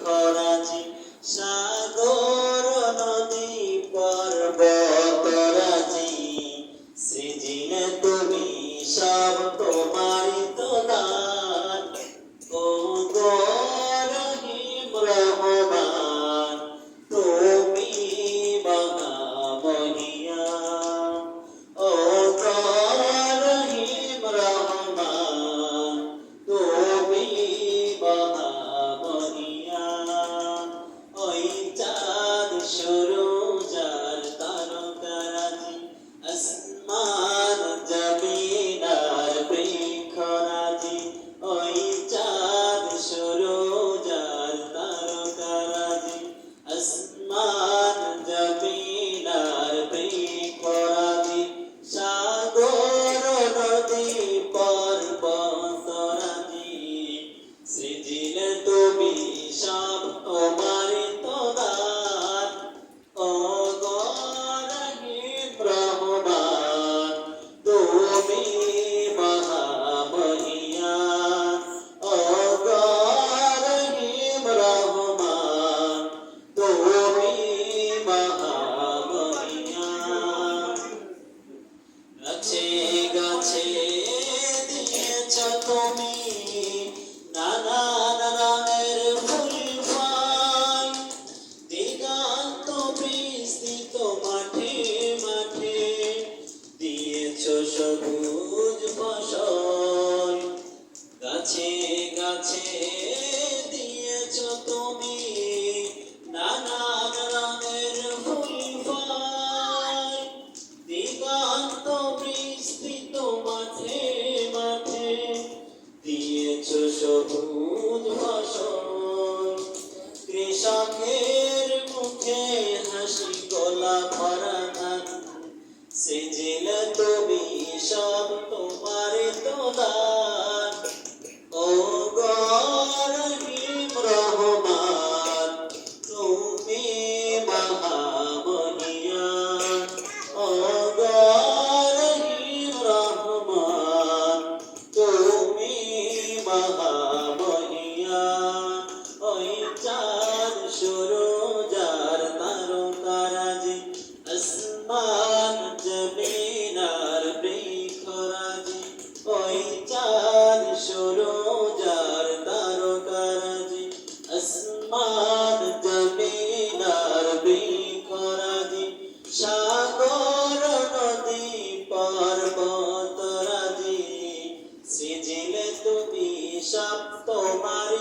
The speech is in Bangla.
বৃক্ষরাজি সাগর নদী পর্বতরাজি সৃজিলে তুমি সব তোমারই তো দান ও গো রহিম রহমান তুমি মহামহিয়ান ও গো রহিম রহমান তুমি মহামহিয়ান ওই চাঁদ শুরু যার তারকারাজি আসমান জমিন আর বৃক্ষরাজি ওই চাঁদ শুরু যার তারকারাজি আসমান জমিন আর বৃক্ষরাজি সাগর নদী পর্বতরাজি সৃজিলে তুমি সব তোমারই তো দান ও গো রহিম রহমান তুমি মহামহিয়ান ও গো রহিম রহমান তুমি মহামহিয়ান গাছে গাছে দিয়েছ তুমি নানান রঙের ফুল ফল দিগন্ত বিস্তৃত মাঠে মাঠে দিয়েছ সবুজ ফসল গাছে গাছে দিয়েছ তুমি নানান রঙের ফুল ফল দিগন্ত বিস্তৃত মাঠে মাঠে দিয়েছ সবুজ ফসল কৃষকের মুখে হাসি গলা ভরা ধান সেজিলে তুমি সব তোমারই তো দান ও গো রহিম রহমান তুমি মহামহিয়ান ও গো রহিম রহমান তুমি মহামহিয়ান ওই চাঁদ শুরু যার তারকারাজি আসমান জমিন আর বৃক্ষরাজি ওই চাঁদ শুরু যার তারকারাজি আসমান জমিন আর বৃক্ষরাজি সাগর নদী পর্বতরাজি সৃজিলে তুমি সব তোমার